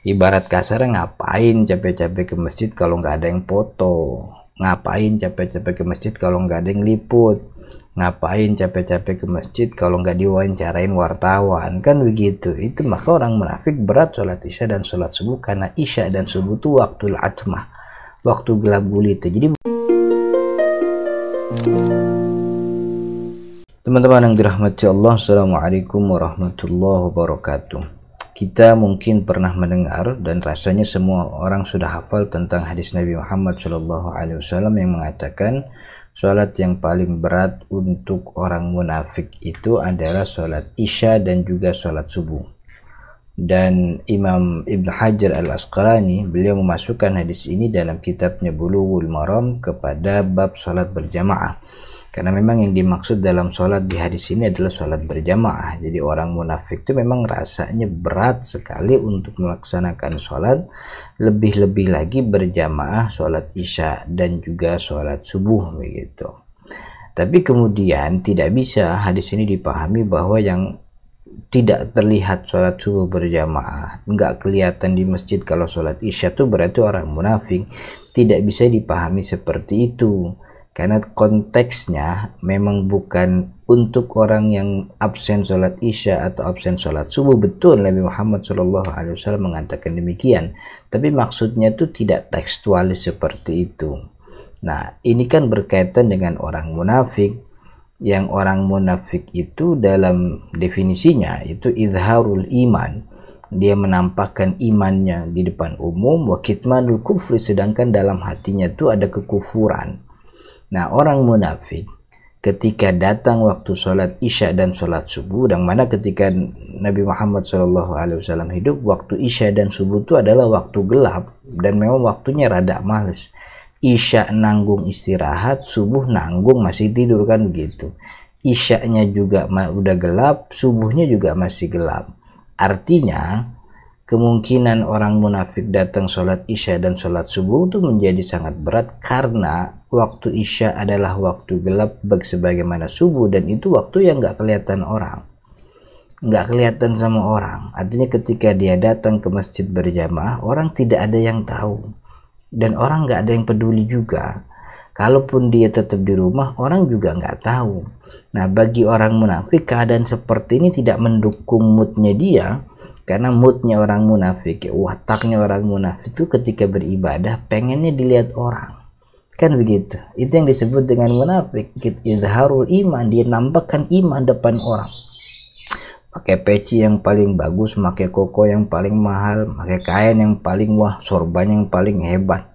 Ibarat kasar, ngapain capek-capek ke masjid kalau nggak ada yang foto? Ngapain capek-capek ke masjid kalau nggak ada yang liput? Ngapain capek-capek ke masjid kalau nggak diwawancarain wartawan? Kan begitu. Itu maka orang munafik berat sholat isya dan sholat subuh, karena isya dan subuh itu waktu atmah, waktu gelap gulita. Jadi teman-teman yang dirahmati Allah, assalamualaikum warahmatullahi wabarakatuh. Kita mungkin pernah mendengar dan rasanya semua orang sudah hafal tentang hadis Nabi Muhammad SAW yang mengatakan sholat yang paling berat untuk orang munafik itu adalah sholat isya dan juga sholat subuh. Dan Imam Ibn Hajar Al-Asqalani, beliau memasukkan hadis ini dalam kitabnya Bulughul Maram kepada bab sholat berjamaah. Karena memang yang dimaksud dalam sholat di hadis ini adalah sholat berjamaah. Jadi orang munafik itu memang rasanya berat sekali untuk melaksanakan sholat, lebih-lebih lagi berjamaah sholat isya dan juga sholat subuh begitu. Tapi kemudian tidak bisa hadis ini dipahami bahwa yang tidak terlihat sholat subuh berjamaah, nggak kelihatan di masjid kalau sholat isya itu berarti orang munafik. Tidak bisa dipahami seperti itu. Karena konteksnya memang bukan untuk orang yang absen sholat isya atau absen sholat subuh. Betul, Nabi Muhammad SAW mengatakan demikian. Tapi maksudnya itu tidak tekstualis seperti itu. Nah, ini kan berkaitan dengan orang munafik. Yang orang munafik itu dalam definisinya itu izharul iman. Dia menampakkan imannya di depan umum. Wa kitmanul kufri, sedangkan dalam hatinya itu ada kekufuran. Nah, orang munafik ketika datang waktu sholat isya dan sholat subuh, yang mana ketika Nabi Muhammad SAW hidup, waktu isya dan subuh itu adalah waktu gelap dan memang waktunya rada males. Isya nanggung istirahat, subuh nanggung masih tidur, kan begitu. Isyanya juga udah gelap, subuhnya juga masih gelap. Artinya kemungkinan orang munafik datang sholat isya dan sholat subuh itu menjadi sangat berat, karena waktu isya adalah waktu gelap sebagaimana subuh, dan itu waktu yang nggak kelihatan orang, nggak kelihatan sama orang. Artinya ketika dia datang ke masjid berjamaah, orang tidak ada yang tahu dan orang nggak ada yang peduli juga. Kalaupun dia tetap di rumah, orang juga nggak tahu. Nah, bagi orang munafik keadaan seperti ini tidak mendukung moodnya dia, karena moodnya orang munafik, wataknya orang munafik itu ketika beribadah pengennya dilihat orang, kan begitu. Itu yang disebut dengan munafik, izharul iman. Dia nampakkan iman depan orang, pakai peci yang paling bagus, pakai koko yang paling mahal, pakai kain yang paling wah, sorban yang paling hebat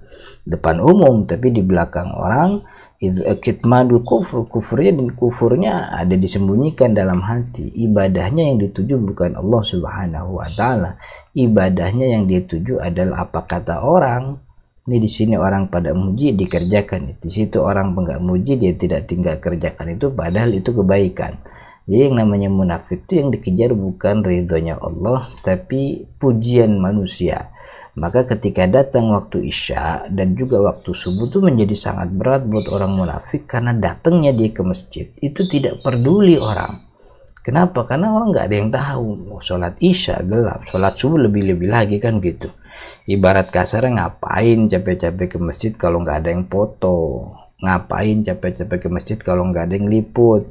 depan umum, tapi di belakang orang itu kitmanul kufur, kufurnya ada disembunyikan dalam hati. Ibadahnya yang dituju bukan Allah Subhanahu wa taala. Ibadahnya yang dituju adalah apa kata orang. Ini di sini orang pada muji dikerjakan, di situ orang enggak muji dia tidak tinggal kerjakan itu, padahal itu kebaikan. Jadi yang namanya munafik itu yang dikejar bukan ridhonya Allah, tapi pujian manusia. Maka ketika datang waktu isya dan juga waktu subuh itu menjadi sangat berat buat orang munafik, karena datangnya dia ke masjid itu tidak peduli orang. Kenapa? Karena orang nggak ada yang tahu. Sholat isya gelap, sholat subuh lebih-lebih lagi, kan gitu. Ibarat kasar, ngapain capek-capek ke masjid kalau nggak ada yang foto? Ngapain capek-capek ke masjid kalau nggak ada yang liput?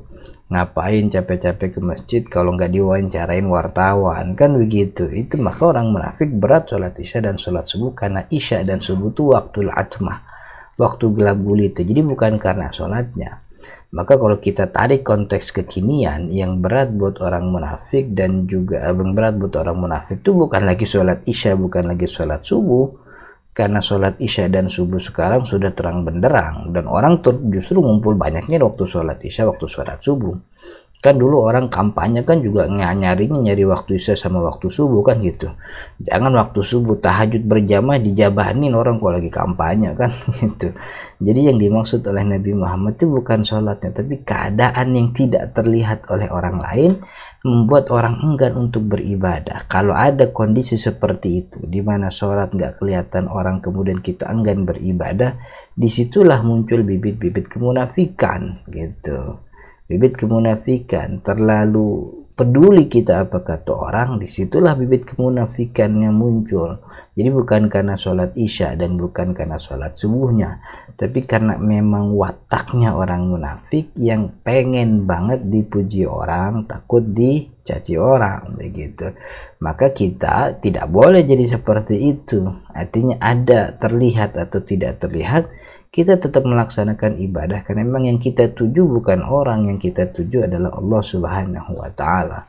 Ngapain capek-capek ke masjid kalau nggak diwawancarain wartawan? Kan begitu. Itu maka orang munafik berat sholat isya dan sholat subuh, karena isya dan subuh itu waktu atmah, waktu gelap gulita. Jadi bukan karena sholatnya. Maka kalau kita tarik konteks kekinian, yang berat buat orang munafik dan juga yang berat buat orang munafik itu bukan lagi sholat isya, bukan lagi sholat subuh. Karena sholat isya dan subuh sekarang sudah terang benderang, dan orang justru ngumpul banyaknya waktu sholat isya, waktu sholat subuh. Kan dulu orang kampanye kan juga nyari waktu isya sama waktu subuh, kan gitu. Jangan waktu subuh tahajud berjamaah dijabanin orang kalau lagi kampanye, kan gitu. Jadi yang dimaksud oleh Nabi Muhammad itu bukan sholatnya, tapi keadaan yang tidak terlihat oleh orang lain membuat orang enggan untuk beribadah. Kalau ada kondisi seperti itu, di mana sholat nggak kelihatan orang, kemudian kita enggan beribadah, disitulah muncul bibit-bibit kemunafikan gitu. Bibit kemunafikan, terlalu peduli kita apa kata orang, disitulah bibit kemunafikannya muncul. Jadi bukan karena sholat isya dan bukan karena sholat subuhnya, tapi karena memang wataknya orang munafik yang pengen banget dipuji orang, takut dicaci orang, begitu. Maka kita tidak boleh jadi seperti itu. Artinya ada terlihat atau tidak terlihat, kita tetap melaksanakan ibadah karena memang yang kita tuju bukan orang, yang kita tuju adalah Allah Subhanahu wa taala.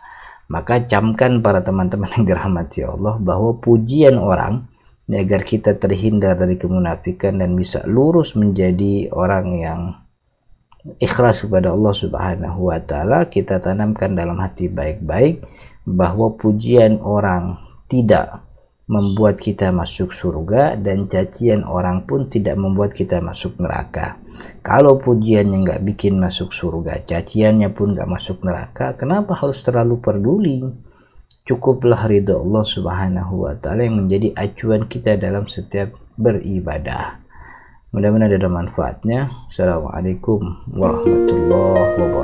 Maka camkan para teman-teman yang dirahmati Allah bahwa pujian orang agar kita terhindar dari kemunafikan dan bisa lurus menjadi orang yang ikhlas kepada Allah Subhanahu wa taala, kita tanamkan dalam hati baik-baik bahwa pujian orang tidak membuat kita masuk surga dan cacian orang pun tidak membuat kita masuk neraka. Kalau pujiannya nggak bikin masuk surga, caciannya pun nggak masuk neraka, kenapa harus terlalu peduli? Cukuplah ridha Allah Subhanahu wa taala yang menjadi acuan kita dalam setiap beribadah. Mudah-mudahan ada manfaatnya. Assalamualaikum warahmatullahi wabarakatuh.